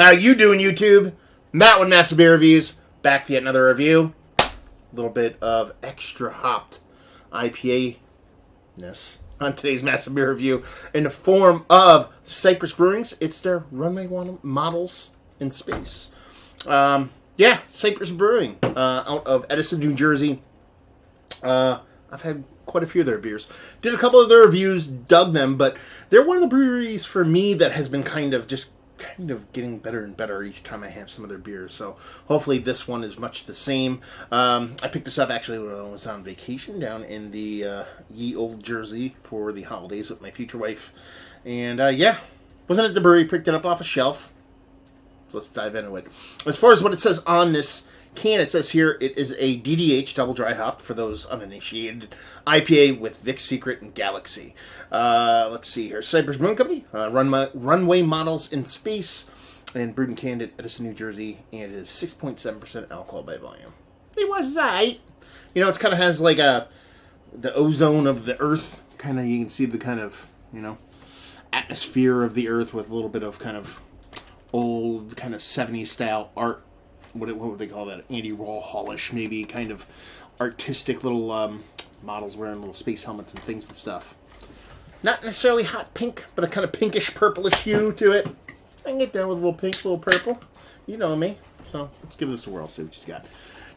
How you doing, YouTube? Matt with Massive Beer Reviews, back for yet another review. A little bit of extra hopped IPA-ness on today's Massive Beer Review in the form of Cypress Brewing's. It's their Runway models in space. Cypress Brewing out of Edison, New Jersey. I've had quite a few of their beers. Did a couple of their reviews, dug them, but they're one of the breweries for me that has been kind of getting better and better each time I have some of their beers. So hopefully this one is much the same. I picked this up actually when I was on vacation down in the ye old Jersey for the holidays with my future wife. And wasn't at the brewery, picked it up off a shelf. So let's dive into it. As far as what it says on this can, it says here it is a DDH, double dry hopped for those uninitiated, IPA with Vic's Secret and Galaxy. Let's see here. Cypress Brewing Company, Runway models in space, and brewed and canned at Edison, New Jersey, and it is 6.7% alcohol by volume. It was right. You know, it kind of has like the ozone of the earth. Kind of, you can see the kind of, atmosphere of the earth with a little bit of kind of old, kind of 70s style art. What would they call that? Andy Warholish, maybe, kind of artistic little models wearing little space helmets and things and stuff. Not necessarily hot pink, but a kind of pinkish purplish hue to it. I can get down with a little pink, a little purple. You know me. So let's give this a whirl, see what she's got.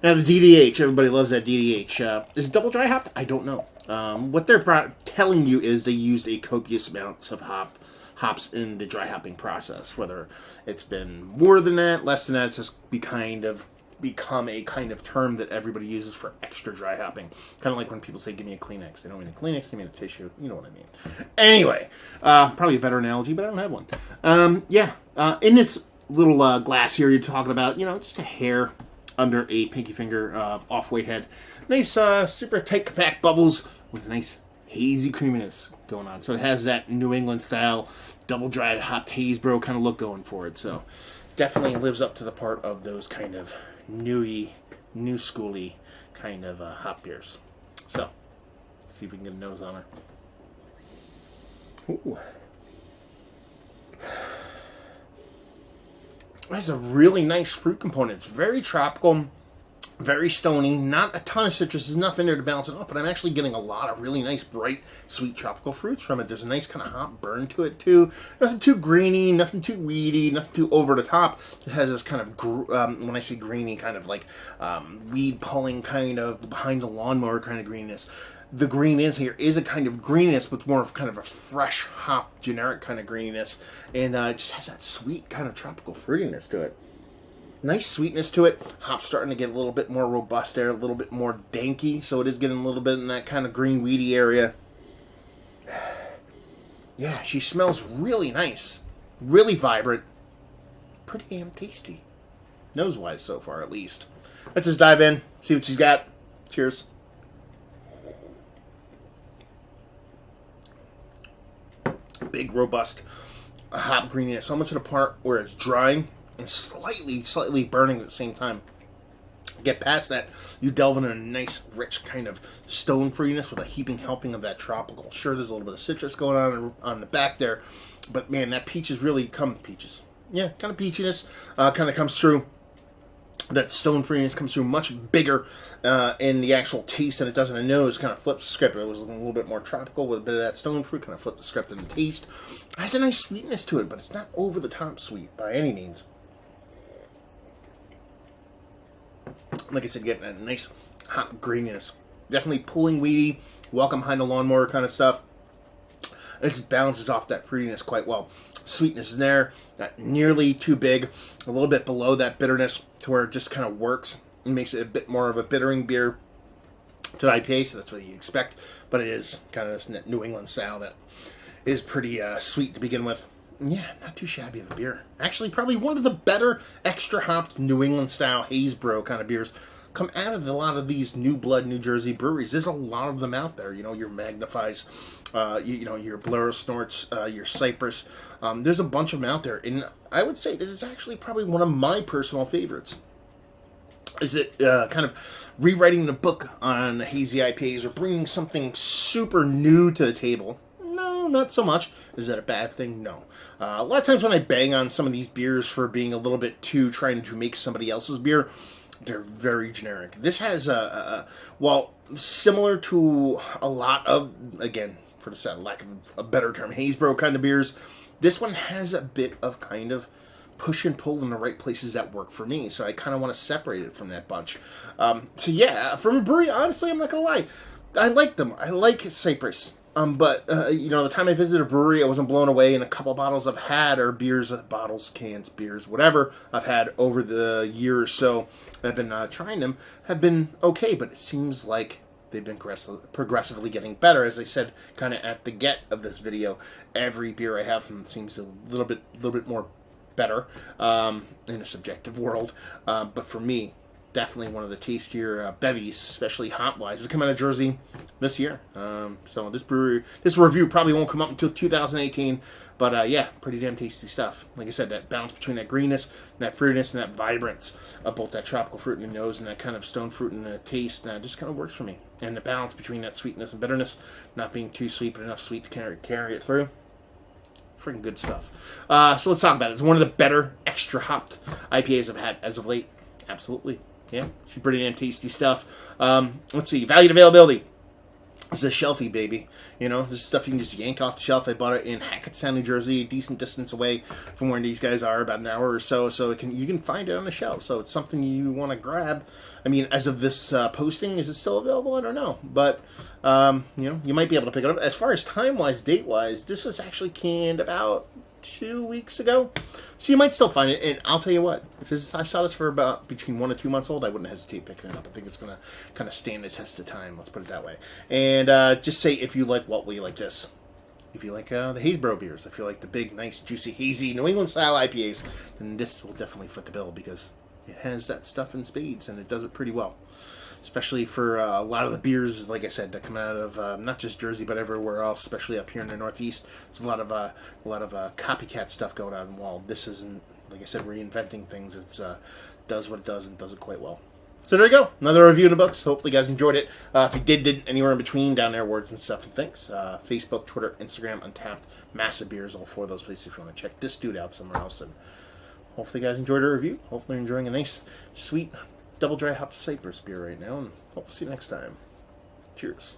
Now the DDH, everybody loves that DDH. Is it double dry hopped? I don't know. What they're telling you is they used a copious amounts of hops in the dry hopping process. Whether it's been more than that, less than that, it's just become a kind of term that everybody uses for extra dry hopping. Kind of like when people say, give me a Kleenex. They don't mean a Kleenex, they mean a tissue. You know what I mean. Anyway, probably a better analogy, but I don't have one. In this little glass here, you're talking about, just a hair under a pinky finger of off-white head. Nice, super tight, compact bubbles with a nice hazy creaminess going on. So it has that New England style double dried hopped haze bro kind of look going for it. So definitely lives up to the part of those kind of new schooly kind of hop beers. So let's see if we can get a nose on her. Ooh. That's a really nice fruit component. It's very tropical, very stony, not a ton of citrus. There's enough in there to balance it off, but I'm actually getting a lot of really nice, bright, sweet tropical fruits from it. There's a nice kind of hop burn to it, too. Nothing too greeny, nothing too weedy, nothing too over the top. It has this kind of, when I say greeny, kind of like weed pulling kind of behind the lawnmower kind of greenness. The green here is a kind of greeniness, but more of kind of a fresh hop, generic kind of greeniness. And it just has that sweet kind of tropical fruitiness to it. Nice sweetness to it. Hop's starting to get a little bit more robust there, a little bit more danky. So it is getting a little bit in that kind of green, weedy area. Yeah, she smells really nice. Really vibrant. Pretty damn tasty. Nose-wise so far, at least. Let's just dive in, see what she's got. Cheers. Big, robust hop greeniness. So much to the part where it's drying and slightly burning at the same time. Get past that, you delve into a nice, rich kind of stone fruitiness with a helping of that tropical. Sure, there's a little bit of citrus going on the back there, but man, that peaches. Yeah, kind of peachiness kind of comes through. That stone fruitiness comes through much bigger in the actual taste than it does in the nose. Kind of flips the script. It was a little bit more tropical with a bit of that stone fruit. Kind of flipped the script in the taste. It has a nice sweetness to it, but it's not over the top sweet by any means. Like I said, getting that nice hop greeniness. Definitely pulling weedy, welcome behind the lawnmower kind of stuff. It just balances off that fruitiness quite well. Sweetness is there, not nearly too big, a little bit below that bitterness to where it just kind of works and makes it a bit more of a bittering beer to the IPA, so that's what you expect. But it is kind of this New England style that is pretty sweet to begin with. Yeah, not too shabby of a beer. Actually, probably one of the better extra hopped New England style haze bro kind of beers come out of a lot of these new blood New Jersey breweries. There's a lot of them out there. Your Magnifies, your Blur Snorts, your Cypress. There's a bunch of them out there, and I would say this is actually probably one of my personal favorites. Is it kind of rewriting the book on the hazy IPAs or bringing something super new to the table? No, No, not so much. Is that a bad thing? No. A lot of times when I bang on some of these beers for being a little bit too trying to make somebody else's beer, they're very generic. This has well, similar to a lot of, again, for the lack of a better term, Haysbro kind of beers. This one has a bit of kind of push and pull in the right places that work for me. So I kind of want to separate it from that bunch. So yeah, from a brewery, honestly, I'm not going to lie. I like them. I like Cypress. But, the time I visited a brewery, I wasn't blown away, and a couple of bottles I've had, or beers, bottles, cans, beers, whatever, I've had over the year or so, I've been trying them, have been okay, but it seems like they've been progressively getting better. As I said, kind of at the get of this video, every beer I have from them seems a little bit more better in a subjective world. But for me, definitely one of the tastier bevies, especially hop-wise. It's come out of Jersey this year. So this review probably won't come up until 2018. But yeah, pretty damn tasty stuff. Like I said, that balance between that greenness, that fruitiness, and that vibrance of both that tropical fruit in the nose and that kind of stone fruit in the taste just kind of works for me. And the balance between that sweetness and bitterness, not being too sweet, but enough sweet to carry it through. Freaking good stuff. So let's talk about it. It's one of the better extra hopped IPAs I've had as of late. Absolutely. Yeah, she's pretty damn tasty stuff. Let's see. Value and availability. It's a shelfie, baby. This is stuff you can just yank off the shelf. I bought it in Hackettstown, New Jersey, a decent distance away from where these guys are, about an hour or so. So you can find it on the shelf. So it's something you want to grab. I mean, as of this posting, is it still available? I don't know. But, you might be able to pick it up. As far as time-wise, date-wise, this was actually canned about 2 weeks ago, so you might still find it. And I'll tell you what, I saw this for about between 1 and 2 months old, I wouldn't hesitate picking it up. I think it's gonna kind of stand the test of time. Let's put it that way. And just say if you like what we like this. If you like the Haysbro beers, if you like the big, nice, juicy, hazy New England style IPAs, then this will definitely foot the bill because it has that stuff in spades and it does it pretty well. Especially for a lot of the beers, like I said, that come out of not just Jersey but everywhere else, especially up here in the Northeast. There's a lot of copycat stuff going on. While this isn't, like I said, reinventing things, it's does what it does and does it quite well. So there you go, another review in the books. Hopefully, you guys enjoyed it. If you did anywhere in between, down there, words and stuff and things. Facebook, Twitter, Instagram, Untapped, Massive Beers, all 4 of those places if you want to check this dude out somewhere else. And hopefully, you guys enjoyed our review. Hopefully, you're enjoying a nice, sweet, double dry hopped Cypress beer right now, and hope to see you next time. Cheers.